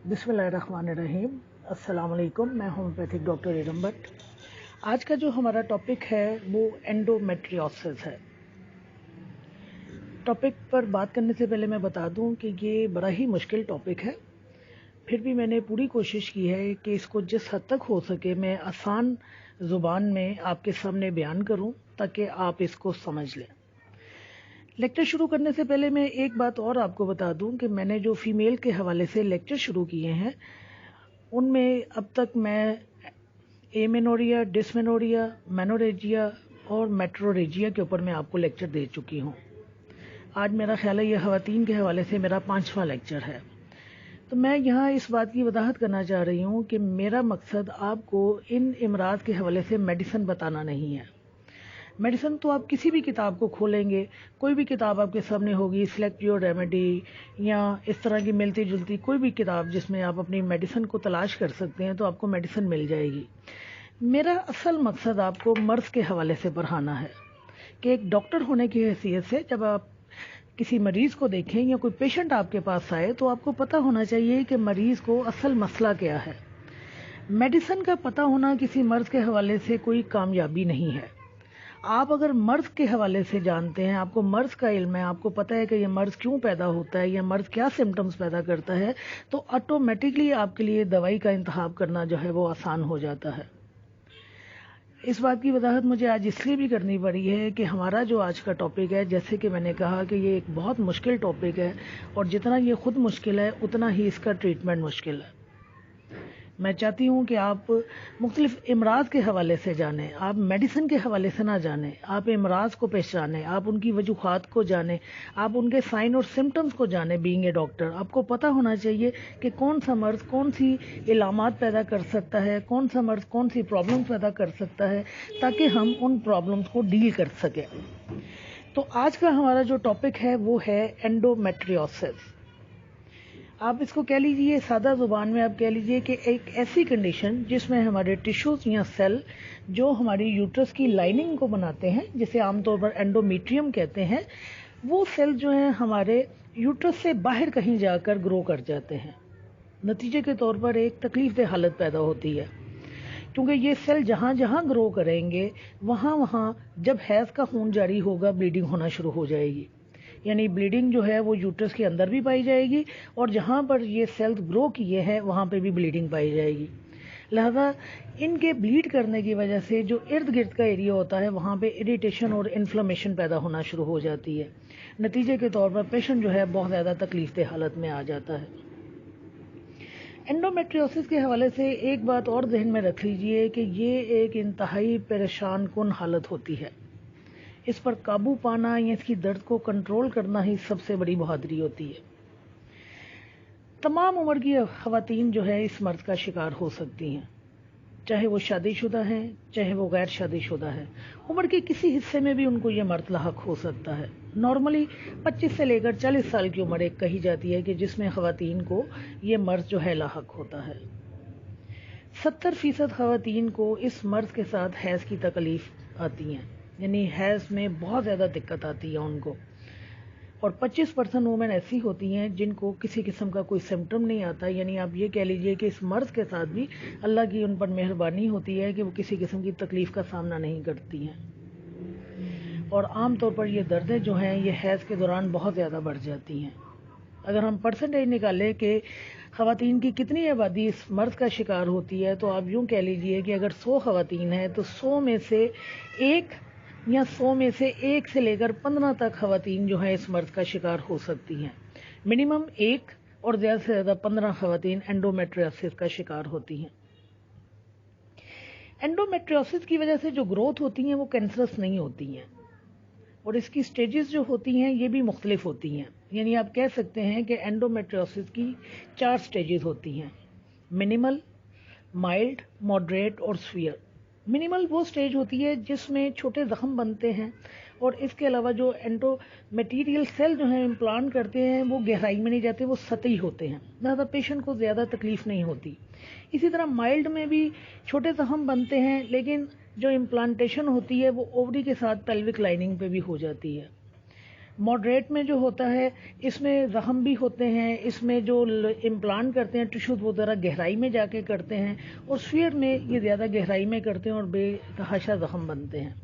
बिस्मिल्लाहिर्रहमानिर्रहीम। अस्सलाम वालेकुम। मैं होम्योपैथिक डॉक्टर इरम भट्ट। आज का जो हमारा टॉपिक है वो एंडोमेट्रियोसिस है। टॉपिक पर बात करने से पहले मैं बता दूं कि ये बड़ा ही मुश्किल टॉपिक है, फिर भी मैंने पूरी कोशिश की है कि इसको जिस हद तक हो सके मैं आसान ज़ुबान में आपके सामने बयान करूं ताकि आप इसको समझ लें। लेक्चर शुरू करने से पहले मैं एक बात और आपको बता दूं कि मैंने जो फीमेल के हवाले से लेक्चर शुरू किए हैं उनमें अब तक मैं एमेनोरिया, डिसमेनोरिया, मेनोरेजिया और मेट्रोरेजिया के ऊपर मैं आपको लेक्चर दे चुकी हूँ। आज मेरा ख्याल है ये ख़वातीन के हवाले से मेरा 5वां लेक्चर है। तो मैं यहाँ इस बात की वजाहत करना चाह रही हूँ कि मेरा मकसद आपको इन इमराज के हवाले से मेडिसिन बताना नहीं है। मेडिसिन तो आप किसी भी किताब को खोलेंगे, कोई भी किताब आपके सामने होगी, सेलेक्ट योर रेमेडी या इस तरह की मिलती जुलती कोई भी किताब जिसमें आप अपनी मेडिसिन को तलाश कर सकते हैं तो आपको मेडिसिन मिल जाएगी। मेरा असल मकसद आपको मर्ज़ के हवाले से पढ़ाना है कि एक डॉक्टर होने की हैसियत से जब आप किसी मरीज़ को देखें या कोई पेशेंट आपके पास आए तो आपको पता होना चाहिए कि मरीज़ को असल मसला क्या है। मेडिसिन का पता होना किसी मर्ज़ के हवाले से कोई कामयाबी नहीं है। आप अगर मर्ज़ के हवाले से जानते हैं, आपको मर्ज़ का इल्म है, आपको पता है कि ये मर्ज़ क्यों पैदा होता है या मर्ज़ क्या सिम्टम्स पैदा करता है, तो ऑटोमेटिकली आपके लिए दवाई का इंतखाब करना जो है वो आसान हो जाता है। इस बात की वजाहत मुझे आज इसलिए भी करनी पड़ी है कि हमारा जो आज का टॉपिक है, जैसे कि मैंने कहा कि ये एक बहुत मुश्किल टॉपिक है और जितना ये खुद मुश्किल है उतना ही इसका ट्रीटमेंट मुश्किल है। मैं चाहती हूँ कि आप मुख्तलिफ इमराज के हवाले से जानें, आप मेडिसिन के हवाले से ना जानें, आप इमराज को पहचानें, आप उनकी वजूहात को जानें, आप उनके साइन और सिम्टम्स को जानें। बीइंग ए डॉक्टर आपको पता होना चाहिए कि कौन सा मर्ज़ कौन सी इलामात पैदा कर सकता है, कौन सा मर्ज़ कौन सी प्रॉब्लम पैदा कर सकता है, ताकि हम उन प्रॉब्लम्स को डील कर सकें। तो आज का हमारा जो टॉपिक है वो है एंडोमेट्रियोसिस। आप इसको कह लीजिए, सादा ज़ुबान में आप कह लीजिए कि एक ऐसी कंडीशन जिसमें हमारे टिश्यूज़ या सेल जो हमारी यूट्रस की लाइनिंग को बनाते हैं, जिसे आमतौर पर एंडोमेट्रियम कहते हैं, वो सेल जो हैं हमारे यूट्रस से बाहर कहीं जाकर ग्रो कर जाते हैं। नतीजे के तौर पर एक तकलीफ़देह हालत पैदा होती है, क्योंकि ये सेल जहाँ जहाँ ग्रो करेंगे वहाँ वहाँ जब हैज़ का खून जारी होगा ब्लीडिंग होना शुरू हो जाएगी। यानी ब्लीडिंग जो है वो यूट्रस के अंदर भी पाई जाएगी और जहाँ पर ये सेल्स ग्रो किए हैं वहाँ पे भी ब्लीडिंग पाई जाएगी। लिहाजा इनके ब्लीड करने की वजह से जो इर्द गिर्द का एरिया होता है वहाँ पे इरिटेशन और इन्फ्लेमेशन पैदा होना शुरू हो जाती है। नतीजे के तौर पर पेशेंट जो है बहुत ज़्यादा तकलीफ़देह हालत में आ जाता है। एंडोमेट्रियोसिस के हवाले से एक बात और जहन में रख लीजिए कि ये एक इंतहाई परेशान कुन हालत होती है। इस पर काबू पाना या इसकी दर्द को कंट्रोल करना ही सबसे बड़ी बहादुरी होती है। तमाम उम्र की ख़वातीन जो है इस मर्ज़ का शिकार हो सकती हैं, चाहे वो शादीशुदा हैं चाहे वो गैर शादीशुदा है। उम्र के किसी हिस्से में भी उनको ये मर्ज़ लाहक हो सकता है। नॉर्मली 25 से लेकर 40 साल की उम्र एक कही जाती है कि जिसमें ख़वातीन को ये मर्ज़ जो है लाहक होता है। 70% ख़वातीन को इस मर्ज़ के साथ हैज़ की तकलीफ़ आती हैं, यानी हैज़ में बहुत ज़्यादा दिक्कत आती है उनको। और 25% वुमेन ऐसी होती हैं जिनको किसी किस्म का कोई सिम्टम नहीं आता, यानी आप ये कह लीजिए कि इस मर्ज़ के साथ भी अल्लाह की उन पर मेहरबानी होती है कि वो किसी किस्म की तकलीफ़ का सामना नहीं करती हैं। और आम तौर पर ये दर्दें जो हैं ये हैज़ के दौरान बहुत ज़्यादा बढ़ जाती हैं। अगर हम परसेंटेज निकालें कि ख़वातीन की कितनी आबादी इस मर्ज़ का शिकार होती है, तो आप यूँ कह लीजिए कि अगर 100 ख़वातीन हैं तो 100 में से एक या 100 में से 1 से लेकर 15 तक ख़वातीन जो है इस मर्ज़ का शिकार हो सकती हैं। मिनिमम 1 और ज़्यादा से ज़्यादा 15 ख़वातीन एंडोमेट्रियोसिस का शिकार होती हैं। एंडोमेट्रियोसिस की वजह से जो ग्रोथ होती हैं वो कैंसरस नहीं होती हैं और इसकी स्टेजेस जो होती हैं ये भी मुख्तलिफ होती हैं। यानी आप कह सकते हैं कि एंडोमेट्रियोसिस की 4 स्टेजेस होती हैं: मिनिमल, माइल्ड, मॉडरेट और स्फीयर। मिनिमल वो स्टेज होती है जिसमें छोटे ज़ख्म बनते हैं और इसके अलावा जो एंडोमेटीरियल सेल जो हैं इम्प्लांट करते हैं वो गहराई में नहीं जाते, वो सतही होते हैं, ज़्यादा पेशेंट को ज़्यादा तकलीफ़ नहीं होती। इसी तरह माइल्ड में भी छोटे ज़ख्म बनते हैं लेकिन जो इम्प्लांटेशन होती है वो ओवरी के साथ पेल्विक लाइनिंग पे भी हो जाती है। मॉडरेट में जो होता है इसमें ज़ख़म भी होते हैं, इसमें जो इम्प्लांट करते हैं टिश्यूज़ वो ज़रा गहराई में जाके करते हैं, और स्फीयर में ये ज़्यादा गहराई में करते हैं और बेतहाशा ज़ख़म बनते हैं,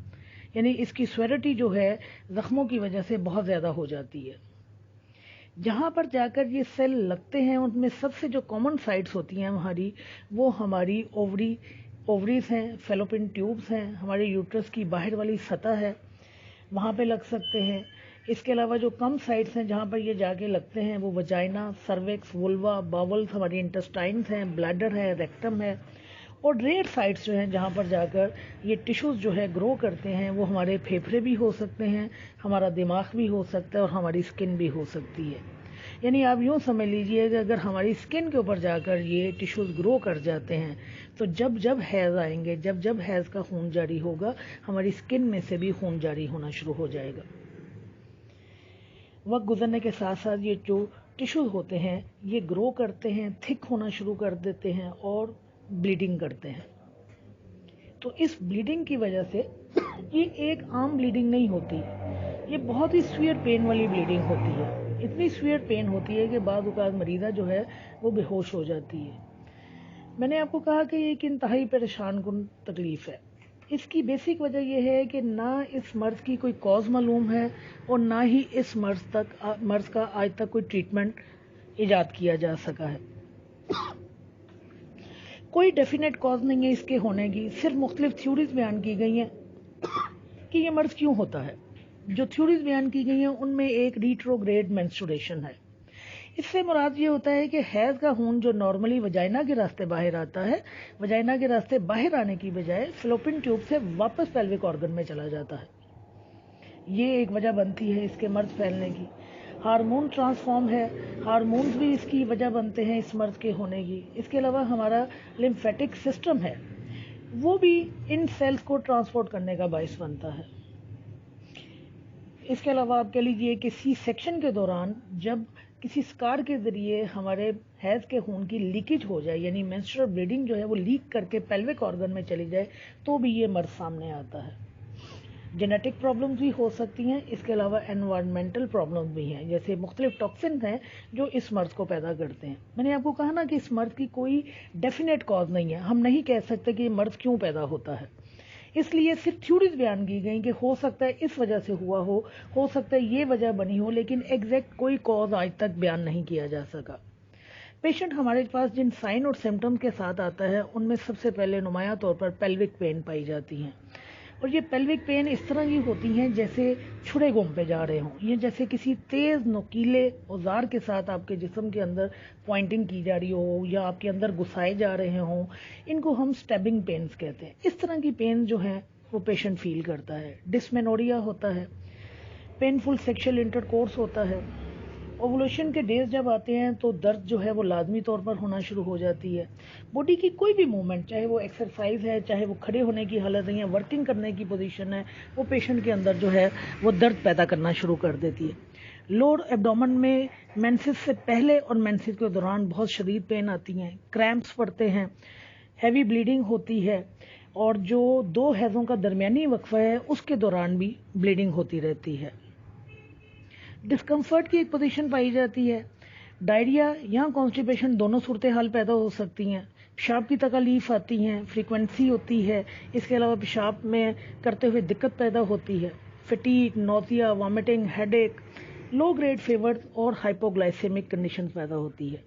यानी इसकी स्वेरिटी जो है ज़ख़्मों की वजह से बहुत ज़्यादा हो जाती है। जहाँ पर जाकर ये सेल लगते हैं उनमें सबसे जो कॉमन साइट्स होती हैं हमारी, वो हमारी ओवरीज हैं, फेलोपियन ट्यूब्स हैं, हमारे यूट्रस की बाहर वाली सतह है, वहाँ पे लग सकते हैं। इसके अलावा जो कम साइट्स हैं जहाँ पर ये जाके लगते हैं वो वजाइना, सर्विक्स, वुल्वा, बावल्स, हमारी इंटेस्टाइन्स हैं, ब्लैडर है, रेक्टम है। और रेयर साइट्स जो हैं जहाँ पर जाकर ये टिश्यूज़ जो है ग्रो करते हैं वो हमारे फेफड़े भी हो सकते हैं, हमारा दिमाग भी हो सकता है और हमारी स्किन भी हो सकती है। यानी आप यूँ समझ लीजिए कि अगर हमारी स्किन के ऊपर जाकर ये टिश्यूज़ ग्रो कर जाते हैं तो जब जब हैज़ आएंगे, जब जब हैज़ का खून जारी होगा, हमारी स्किन में से भी खून जारी होना शुरू हो जाएगा। वक्त गुजरने के साथ साथ ये जो टिश्यूज़ होते हैं ये ग्रो करते हैं, थिक होना शुरू कर देते हैं और ब्लीडिंग करते हैं। तो इस ब्लीडिंग की वजह से ये एक आम ब्लीडिंग नहीं होती, ये बहुत ही सीवियर पेन वाली ब्लीडिंग होती है। इतनी सीवियर पेन होती है कि बाद औक़ात मरीज़ा जो है वो बेहोश हो जाती है। मैंने आपको कहा कि ये एक इंतहाई परेशान कुन तकलीफ़ है। इसकी बेसिक वजह यह है कि ना इस मर्ज़ की कोई कॉज मालूम है और ना ही इस मर्ज़ का आज तक कोई ट्रीटमेंट ईजाद किया जा सका है। कोई डेफिनेट कॉज नहीं है इसके होने की, सिर्फ मुख्तलिफ थ्योरीज बयान की गई हैं कि ये मर्ज़ क्यों होता है। जो थ्योरीज बयान की गई हैं उनमें एक रिट्रोग्रेड मेंस्ट्रुएशन है। इससे मुराद ये होता है कि हैज़ का खून जो नॉर्मली वजाइना के रास्ते बाहर आता है, वजाइना के रास्ते बाहर आने की बजाय फेलोपियन ट्यूब से वापस पेल्विक ऑर्गन में चला जाता है। ये एक वजह बनती है इसके मर्ज़ फैलने की। हार्मोन ट्रांसफॉर्म है, हार्मोन्स भी इसकी वजह बनते हैं इस मर्ज़ के होने की। इसके अलावा हमारा लिम्फेटिक सिस्टम है, वो भी इन सेल्स को ट्रांसपोर्ट करने का बायस बनता है। इसके अलावा आप कह लीजिए कि सी सेक्शन के दौरान जब किसी स्कार के ज़रिए हमारे हैज़ के खून की लीकेज हो जाए, यानी मेंस्ट्रुअल ब्लीडिंग जो है वो लीक करके पेल्विक ऑर्गन में चली जाए, तो भी ये मर्ज़ सामने आता है। जेनेटिक प्रॉब्लम्स भी हो सकती हैं। इसके अलावा एनवायरमेंटल प्रॉब्लम्स भी हैं, जैसे मुख्तलिफ टॉक्सिन हैं जो इस मर्ज़ को पैदा करते हैं। मैंने आपको कहा ना कि इस मर्ज़ की कोई डेफिनेट कॉज नहीं है, हम नहीं कह सकते कि ये मर्ज़ क्यों पैदा होता है। इसलिए सिर्फ थ्योरीज बयान की गई कि हो सकता है इस वजह से हुआ हो सकता है ये वजह बनी हो, लेकिन एग्जैक्ट कोई कॉज आज तक बयान नहीं किया जा सका। पेशेंट हमारे पास जिन साइन और सिम्टम्स के साथ आता है उनमें सबसे पहले नुमायां तौर पर पेल्विक पेन पाई जाती हैं, और ये पेल्विक पेन इस तरह की होती हैं जैसे छुड़े गुम पे जा रहे हों, ये जैसे किसी तेज़ नुकीले औजार के साथ आपके जिस्म के अंदर पॉइंटिंग की जा रही हो या आपके अंदर घुसाए जा रहे हों। इनको हम स्टैबिंग पेन्स कहते हैं। इस तरह की पेन जो है वो पेशेंट फील करता है। डिस्मेनोरिया होता है, पेनफुल सेक्शुअल इंटरकोर्स होता है। ओवुलेशन के डेज जब आते हैं तो दर्द जो है वो लाजमी तौर पर होना शुरू हो जाती है। बॉडी की कोई भी मूवमेंट, चाहे वो एक्सरसाइज है, चाहे वो खड़े होने की हालत है या वर्किंग करने की पोजीशन है, वो पेशेंट के अंदर जो है वो दर्द पैदा करना शुरू कर देती है। लोअर एब्डोमेन में मेंसेस से पहले और मेंसेस के दौरान बहुत शदीद पेन आती हैं, क्रैम्प्स पड़ते हैं, हैवी ब्लीडिंग होती है, और जो दो हैज़ों का दरमियानी वक्फा है उसके दौरान भी ब्लीडिंग होती रहती है। डिस्कम्फर्ट की एक पोजीशन पाई जाती है। डायरिया या कॉन्स्टिपेशन दोनों सूरत हाल पैदा हो सकती हैं। पेशाब की तकलीफ आती हैं, फ्रीक्वेंसी होती है। इसके अलावा पेशाब में करते हुए दिक्कत पैदा होती है। Fatigue, nausea, vomiting, headache, low grade fever और हाइपोग्लाइसेमिक कंडीशन पैदा होती है।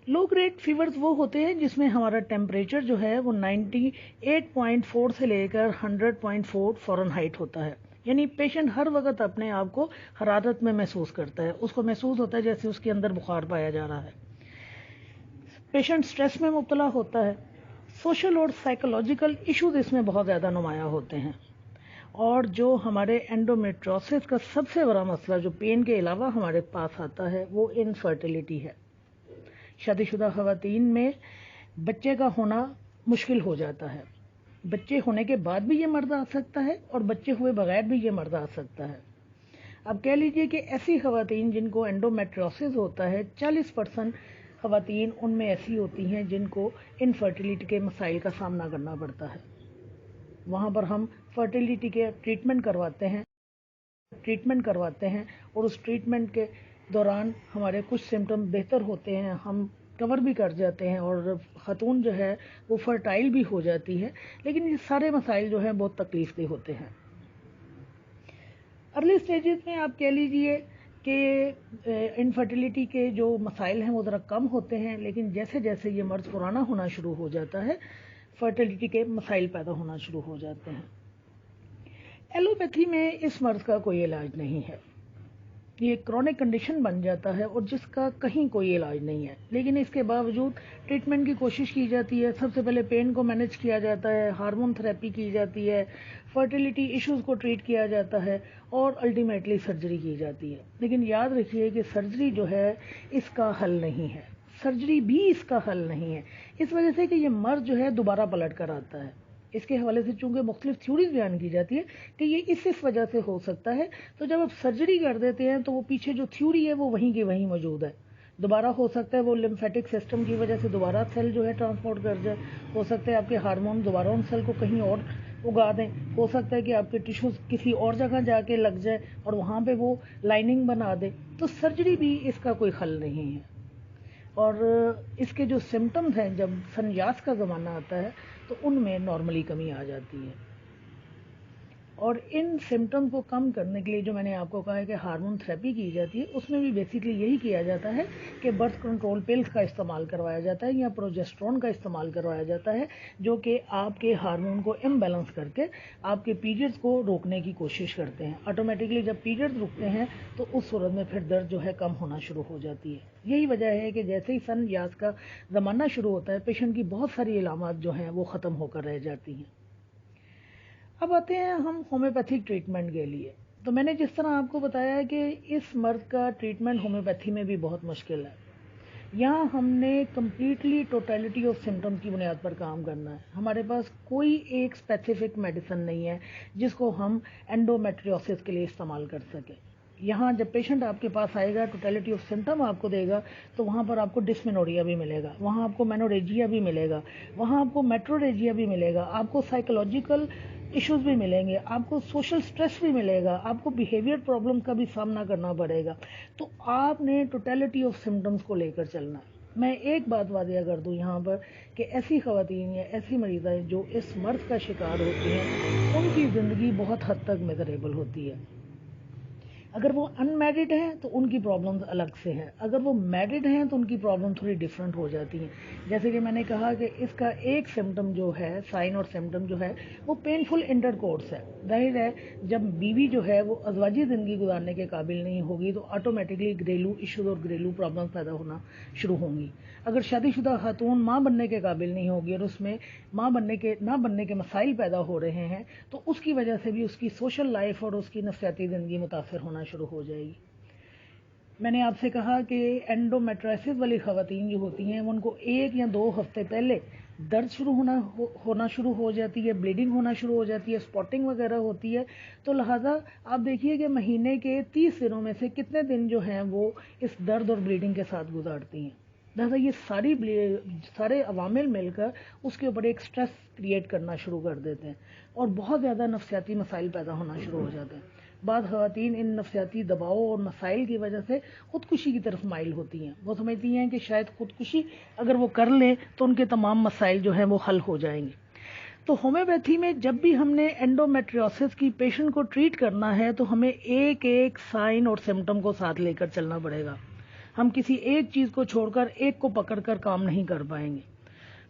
लो ग्रेड फीवर्स वो होते हैं जिसमें हमारा टेम्परेचर जो है वो 98.4 से लेकर 100.4 फ़ारेनहाइट होता है। यानी पेशेंट हर वक्त अपने आप को हरारत में महसूस करता है, उसको महसूस होता है जैसे उसके अंदर बुखार पाया जा रहा है। पेशेंट स्ट्रेस में मुब्तला होता है। सोशल और साइकोलॉजिकल इश्यूज इसमें बहुत ज़्यादा नुमायाँ होते हैं। और जो हमारे एंडोमेट्रोसिस का सबसे बड़ा मसला जो पेन के अलावा हमारे पास आता है वो इनफर्टिलिटी है। शादीशुदा ख़वातीन में बच्चे का होना मुश्किल हो जाता है। बच्चे होने के बाद भी ये मर्द आ सकता है और बच्चे हुए बगैर भी ये मर्द आ सकता है। अब कह लीजिए कि ऐसी ख़वातीन जिनको एंडोमेट्रोसिस होता है, 40% ख़वातीन उनमें ऐसी होती हैं जिनको इनफर्टिलिटी के मसाइल का सामना करना पड़ता है। वहाँ पर हम फर्टिलिटी के ट्रीटमेंट करवाते हैं اور اس ٹریٹمنٹ کے دوران ہمارے کچھ سمٹم بہتر ہوتے ہیں، ہم کور بھی کر جاتے ہیں اور خاتون جو ہے وہ فرٹائل بھی ہو جاتی ہے، لیکن یہ سارے مسائل جو ہیں بہت تکلیف دہ ہوتے ہیں۔ ارلی سٹیجز میں آپ کہہ لیجئے کہ انفرٹیلیٹی کے جو مسائل ہیں وہ ذرا کم ہوتے ہیں، لیکن جیسے جیسے یہ مرض پرانا ہونا شروع ہو جاتا ہے فرٹیلیٹی کے مسائل پیدا ہونا شروع ہو جاتے ہیں۔ ایلوپیتھی میں اس مرض کا کوئی علاج نہیں ہے، یہ کرونک کنڈیشن بن جاتا ہے اور جس کا کہیں کوئی علاج نہیں ہے، لیکن اس کے باوجود ٹریٹمنٹ کی کوشش کی جاتی ہے۔ سب سے پہلے پین کو مینیج کیا جاتا ہے، ہارمون تھراپی کی جاتی ہے، فرٹیلیٹی ایشوز کو ٹریٹ کیا جاتا ہے اور الٹیمیٹلی سرجری کی جاتی ہے۔ لیکن یاد رکھیے کہ سرجری جو ہے اس کا حل نہیں ہے، سرجری بھی اس کا حل نہیں ہے، اس وجہ سے کہ یہ مرض جو ہے دوبارہ پلٹ کر آتا ہے۔ اس کے حوالے سے چونکہ مختلف تھیوریز بیان کی جاتی ہے کہ یہ اس وجہ سے ہو سکتا ہے، تو جب آپ سرجری کر دیتے ہیں تو وہ پیچھے جو تھیوری ہے وہ وہیں کی وہیں موجود ہے۔ دوبارہ ہو سکتا ہے وہ لمفیٹک سسٹم کی وجہ سے دوبارہ سیل جو ہے ٹرانسپورٹ کر جائے، ہو سکتا ہے آپ کے ہارمون دوبارہ ان سیل کو کہیں اور اگا دیں، ہو سکتا ہے کہ آپ کے ٹیشوز کسی اور جگہ جا کے لگ جائے اور وہاں پہ وہ لائننگ بنا دے، تو سرجری بھی اس کا کوئی حل نہیں ہے۔ اور اس کے جو سمٹمز ہیں جب سنیاس کا زمانہ آتا ہے تو ان میں نارملی کمی آ جاتی ہے، اور ان سمٹم کو کم کرنے کے لیے جو میں نے آپ کو کہا ہے کہ ہارمون تھراپی کی جاتی ہے، اس میں بھی بیسکلی یہی کیا جاتا ہے کہ برتھ کنٹرول پلز کا استعمال کروایا جاتا ہے یا پروجیسٹرون کا استعمال کروایا جاتا ہے، جو کہ آپ کے ہارمون کو امبیلنس کر کے آپ کے پیریڈز کو روکنے کی کوشش کرتے ہیں۔ آٹومیٹکلی جب پیریڈز رکتے ہیں تو اس صورت میں پھر درد جو ہے کم ہونا شروع ہو جاتی ہے۔ یہی وجہ ہے کہ جیسے ہی سن یاس کا زمانہ شروع ہوتا ہے پیشنٹ کی بہت ساری علامات جو ہیں وہ ختم ہو کر رہ جاتی ہیں۔ اب آتے ہیں ہم ہومیوپیتھک ٹریٹمنٹ کے لیے۔ تو میں نے جس طرح آپ کو بتایا ہے کہ اس مرض کا ٹریٹمنٹ ہومیوپیتھی میں بھی بہت مشکل ہے، یہاں ہم نے کمپلیٹلی ٹوٹیلٹی آف سمٹم کی بنیاد پر کام کرنا ہے۔ ہمارے پاس کوئی ایک اسپیسیفک میڈیسن نہیں ہے جس کو ہم اینڈومیٹریوسس کے لیے استعمال کر سکیں۔ یہاں جب پیشنٹ آپ کے پاس آئے گا ٹوٹیلٹی آف سمٹم آپ کو دے گا تو وہاں پر آپ کو ڈسمینوریا بھی ملے گا، وہاں آپ کو مینوریجیا بھی ملے گا، وہاں آپ کو میٹروریجیا بھی ملے گا، آپ کو سائیکولوجیکل ایشوز بھی ملیں گے، آپ کو سوشل سٹریس بھی ملے گا، آپ کو بیہیویئر پرابلم کا بھی سامنا کرنا پڑے گا۔ تو آپ نے ٹوٹیلٹی آف سمٹمز کو لے کر چلنا ہے۔ میں ایک بات واضح کر دوں یہاں پر کہ ایسی خواتین یا ایسی مریضیں جو اس مرض کا شکار ہوتی ہیں ان کی زندگی بہت حد تک میزریبل ہوتی ہے۔ اگر وہ ان میرڈ ہیں تو ان کی پرابلمز الگ سے ہیں، اگر وہ میرڈ ہیں تو ان کی پرابلم تھوڑی ڈیفرنٹ ہو جاتی ہیں۔ جیسے کہ میں نے کہا کہ اس کا ایک سمٹم جو ہے، سائن اور سمٹم جو ہے وہ پینفل انٹرکورس ہے۔ ظاہر ہے جب بیوی جو ہے وہ ازواجی زندگی گزارنے کے قابل نہیں ہوگی تو آٹومیٹکلی گھریلو ایشوز اور گھریلو پرابلمز پیدا ہونا شروع ہوں گی۔ اگر شادی شدہ خاتون ماں بننے کے قابل نہیں ہوگی اور اس میں ماں نہ بننے کے مسائل پیدا ہو رہے ہیں تو اس کی وجہ سے بھی اس کی سوشل لائف اور اس کی نفسیاتی زندگی متاثر ہونا شروع ہو جائے گی۔ میں نے آپ سے کہا کہ اینڈومیٹرائسس والی خواتین جو ہوتی ہیں ان کو 1 یا 2 ہفتے پہلے درد ہونا شروع ہو جاتی ہے، بلیڈنگ ہونا شروع ہو جاتی ہے، اسپاٹنگ وغیرہ ہوتی ہے، تو لہٰذا آپ دیکھیے کہ مہینے کے 30 دنوں میں سے کتنے دن جو ہیں وہ اس درد اور بلیڈنگ کے ساتھ گزارتی ہیں۔ لہٰذا یہ سارے عوامل مل کر اس کے اوپر ایک سٹریس کریٹ کرنا شروع کر دیتے ہیں اور بہت زیادہ نفسیاتی مسائل پیدا ہونا شروع ہو جاتے ہیں۔ بعض خواتین ان نفسیاتی دباؤ اور مسائل کی وجہ سے خودکشی کی طرف مائل ہوتی ہیں، وہ سمجھتی ہیں کہ شاید خودکشی اگر وہ کر لیں تو ان کے تمام مسائل جو ہیں وہ حل ہو جائیں گے۔ تو ہومیوپیتھی میں جب بھی ہم نے اینڈومیٹریوسس کی پیشنٹ کو ٹریٹ کرنا ہے تو ہمیں ایک سائن اور سمٹم کو ساتھ لے کر چلنا پڑے گا۔ ہم کسی ایک چیز کو چھوڑ کر ایک کو پکڑ کر کام نہیں کر پائیں گے،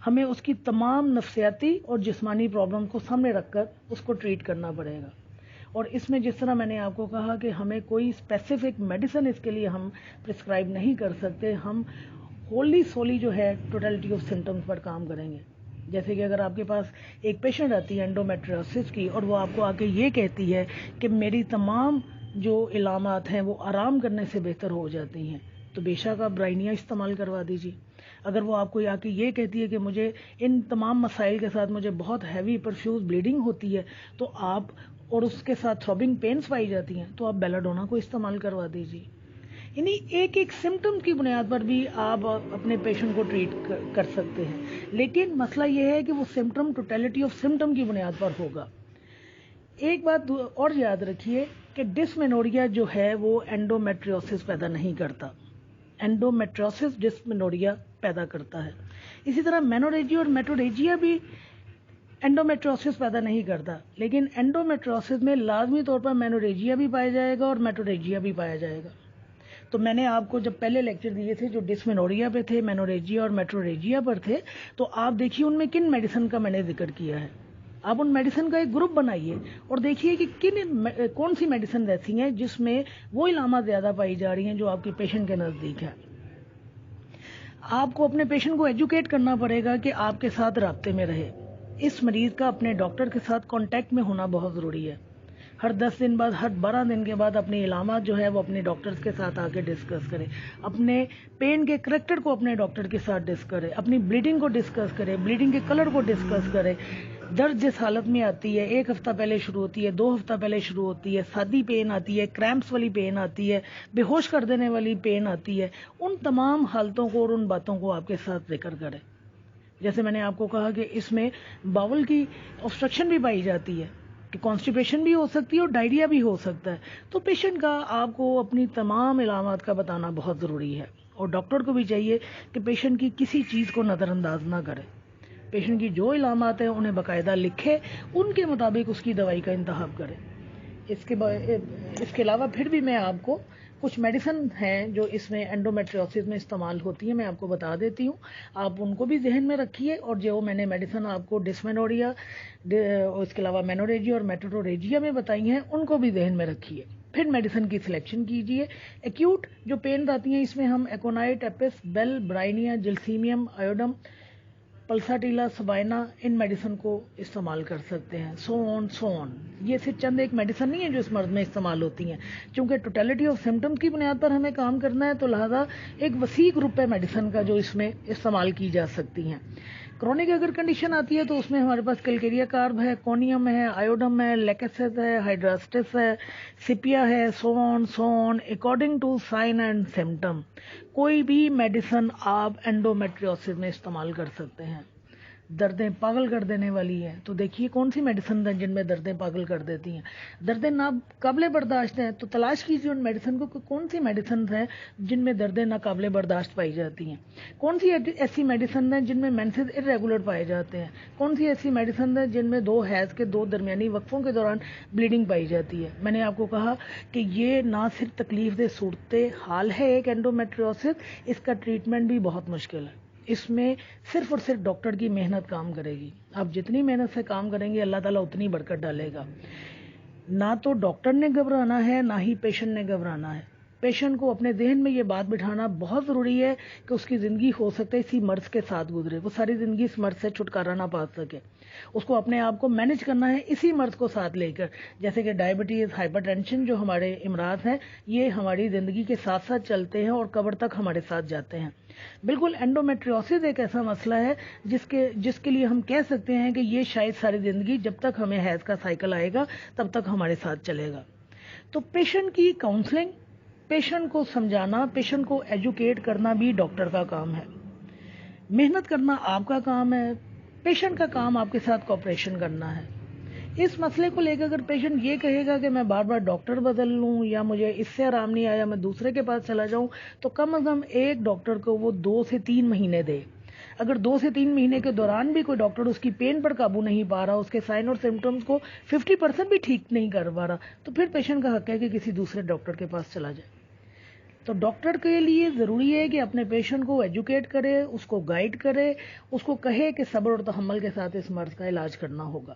ہمیں اس کی تمام نفسیاتی اور جسمانی پرابلم کو سامنے رکھ کر اس کو ٹریٹ کرنا پڑے گا۔ اور اس میں جس طرح میں نے آپ کو کہا کہ ہمیں کوئی اسپیسیفک میڈیسن اس کے لیے ہم پرسکرائب نہیں کر سکتے، ہم ہوللی سولی جو ہے ٹوٹیلٹی آف سمٹمز پر کام کریں گے۔ جیسے کہ اگر آپ کے پاس ایک پیشنٹ آتی ہے اینڈومیٹریوسس کی اور وہ آپ کو آ کے یہ کہتی ہے کہ میری تمام جو علامات ہیں وہ آرام کرنے سے بہتر ہو جاتی ہیں، تو بے شک آپ برائنیا استعمال کروا دیجیے۔ اگر وہ آپ کو آ کے یہ کہتی ہے کہ مجھے ان تمام مسائل کے ساتھ مجھے بہت ہیوی پرفیوز بلیڈنگ ہوتی ہے تو آپ اور اس کے ساتھ تھرابنگ پینس پائی جاتی ہیں تو آپ بیلاڈونا کو استعمال کروا دیجیے۔ یعنی ایک سمٹم کی بنیاد پر بھی آپ اپنے پیشنٹ کو ٹریٹ کر سکتے ہیں، لیکن مسئلہ یہ ہے کہ وہ سمٹم ٹوٹیلٹی آف سمٹم کی بنیاد پر ہوگا۔ ایک بات اور یاد رکھیے کہ ڈسمینوریا جو ہے وہ اینڈومیٹریوسس پیدا نہیں کرتا. اینڈومیٹریوسس ڈسمینوریا پیدا کرتا ہے. اسی طرح مینوریجیا اور میٹوریجیا بھی اینڈومیٹریوسس پیدا نہیں کرتا، لیکن اینڈومیٹریوسس میں لازمی طور پر مینوریجیا بھی پایا جائے گا اور میٹوریجیا بھی پایا جائے گا. تو میں نے آپ کو جب پہلے لیکچر دیے تھے جو ڈسمینوریا پہ تھے، مینوریجیا اور میٹروریجیا پر تھے، تو آپ دیکھیے ان میں کن میڈیسن کا میں نے ذکر کیا ہے. آپ ان میڈیسن کا ایک گروپ بنائیے اور دیکھیے کہ کون سی میڈیسن ایسی ہیں جس میں وہ علامات زیادہ پائی جا رہی ہیں جو آپ کے پیشنٹ کے نزدیک ہے. آپ کو اپنے پیشنٹ کو ایجوکیٹ کرنا پڑے گا کہ آپ کے ساتھ رابطے میں رہے. اس مریض کا اپنے ڈاکٹر کے ساتھ کانٹیکٹ میں ہونا بہت ضروری ہے. ہر 10 دن بعد، ہر 12 دن کے بعد اپنی علامات جو ہے وہ اپنے ڈاکٹرز کے ساتھ آ کے ڈسکس کرے. اپنے پین کے کریکٹر کو اپنے ڈاکٹر کے ساتھ ڈسکس کرے. اپنی بلیڈنگ کو ڈسکس کرے، بلیڈنگ کے کلر کو ڈسکس کرے. درد جس حالت میں آتی ہے، 1 ہفتہ پہلے شروع ہوتی ہے، 2 ہفتہ پہلے شروع ہوتی ہے، سادی پین آتی ہے، کریمپس والی پین آتی ہے، بے ہوش کر دینے والی پین آتی ہے، ان تمام حالتوں کو اور ان باتوں کو آپ کے ساتھ ذکر کرے. جیسے میں نے آپ کو کہا کہ اس میں باول کی obstruction بھی پائی جاتی ہے، کہ کانسٹیپیشن بھی ہو سکتی ہے اور ڈائریا بھی ہو سکتا ہے. تو پیشنٹ کا آپ کو اپنی تمام علامات کا بتانا بہت ضروری ہے، اور ڈاکٹر کو بھی چاہیے کہ پیشنٹ کی کسی چیز کو نظر انداز نہ کرے. پیشنٹ کی جو علامات ہیں انہیں باقاعدہ لکھے، ان کے مطابق اس کی دوائی کا انتخاب کرے. اس کے علاوہ پھر بھی میں آپ کو کچھ میڈیسن ہیں جو اس میں اینڈومیٹریوسس میں استعمال ہوتی ہیں، میں آپ کو بتا دیتی ہوں. آپ ان کو بھی ذہن میں رکھیے، اور جو میں نے میڈیسن آپ کو ڈسمینوریا، اس کے علاوہ مینوریجیا اور میٹروریجیا میں بتائی ہیں، ان کو بھی ذہن میں رکھیے. پھر میڈیسن کی سلیکشن کیجیے. ایکیوٹ جو پین آتی ہیں اس میں ہم ایکونائٹ، ایپس، بیل، برائنیا، جلسیمیم، آیوڈم، پلساٹیلا، سبائنا، ان میڈیسن کو استعمال کر سکتے ہیں. سو آن. یہ صرف چند ایک میڈیسن نہیں ہے جو اس مرض میں استعمال ہوتی ہیں. چونکہ ٹوٹیلٹی آف سمٹمز کی بنیاد پر ہمیں کام کرنا ہے، تو لہذا ایک وسیع گروپ ہے میڈیسن کا جو اس میں استعمال کی جا سکتی ہیں. کرونک اگر کنڈیشن آتی ہے تو اس میں ہمارے پاس کیلکیریا کارب ہے، کونیم ہے، آیوڈم ہے، لیکسس ہے، ہائیڈراسٹس ہے، سپیا ہے، so on according to sign and symptom. کوئی بھی میڈیسن آپ اینڈومیٹریوسس میں استعمال کر سکتے ہیں. دردیں پاگل کر دینے والی ہیں تو دیکھیے کون سی میڈیسن ہیں جن میں دردیں پاگل کر دیتی ہیں. دردیں ناقابل برداشت ہیں تو تلاش کیجیے ان میڈیسن کو کہ کون سی میڈیسن ہیں جن میں دردیں ناقابل برداشت پائی جاتی ہیں. کون سی ایسی میڈیسن ہیں جن میں مینسز ارریگولر پائے جاتے ہیں. کون سی ایسی میڈیسن ہیں جن میں 2 حیض کے 2 درمیانی وقفوں کے دوران بلیڈنگ پائی جاتی ہے. میں نے آپ کو کہا کہ یہ نہ صرف تکلیف دہ صورت حال ہے ایک اینڈومیٹریوسس، اس کا ٹریٹمنٹ بھی بہت مشکل ہے. اس میں صرف اور صرف ڈاکٹر کی محنت کام کرے گی. آپ جتنی محنت سے کام کریں گے اللہ تعالیٰ اتنی برکت ڈالے گا. نہ تو ڈاکٹر نے گھبرانا ہے، نہ ہی پیشنٹ نے گھبرانا ہے. پیشنٹ کو اپنے ذہن میں یہ بات بٹھانا بہت ضروری ہے کہ اس کی زندگی ہو سکتا ہے اسی مرض کے ساتھ گزرے، وہ ساری زندگی اس مرض سے چھٹکارا نہ پا سکے. اس کو اپنے آپ کو مینج کرنا ہے اسی مرض کو ساتھ لے کر. جیسے کہ ڈائبٹیز، ہائپر ٹینشن جو ہمارے امراض ہیں، یہ ہماری زندگی کے ساتھ ساتھ چلتے ہیں اور قبر تک ہمارے ساتھ جاتے ہیں. بالکل اینڈومیٹریوسس ایک ایسا مسئلہ ہے جس کے لیے ہم کہہ سکتے ہیں کہ یہ شاید ساری زندگی جب تک ہمیں حیض کا سائیکل آئے گا تب تک ہمارے ساتھ چلے گا. تو پیشنٹ کی کاؤنسلنگ، پیشنٹ کو سمجھانا، پیشنٹ کو ایجوکیٹ کرنا بھی ڈاکٹر کا کام ہے. محنت کرنا آپ کا کام ہے، پیشنٹ کا کام آپ کے ساتھ کوآپریشن کرنا ہے. اس مسئلے کو لے کر اگر پیشنٹ یہ کہے گا کہ میں بار بار ڈاکٹر بدل لوں یا مجھے اس سے آرام نہیں آیا میں دوسرے کے پاس چلا جاؤں، تو کم از کم ایک ڈاکٹر کو وہ 2 سے 3 مہینے دے. اگر 2 سے 3 مہینے کے دوران بھی کوئی ڈاکٹر اس کی پین پر قابو نہیں پا رہا، اس کے سائن اور سمٹمز کو 50% بھی ٹھیک نہیں کر پا رہا، تو پھر پیشنٹ کا حق ہے کہ کسی دوسرے ڈاکٹر کے پاس چلا جائے. تو ڈاکٹر کے لیے ضروری ہے کہ اپنے پیشنٹ کو ایجوکیٹ کرے، اس کو گائیڈ کرے، اس کو کہے کہ صبر اور تحمل کے ساتھ اس مرض کا علاج کرنا ہوگا.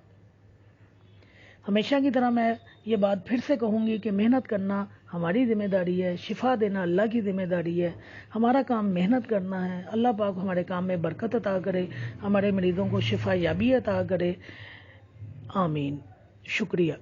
ہمیشہ کی طرح میں یہ بات پھر سے کہوں گی کہ محنت کرنا ہماری ذمہ داری ہے، شفا دینا اللہ کی ذمہ داری ہے. ہمارا کام محنت کرنا ہے. اللہ پاک ہمارے کام میں برکت عطا کرے، ہمارے مریضوں کو شفا یابی عطا کرے. آمین. شکریہ.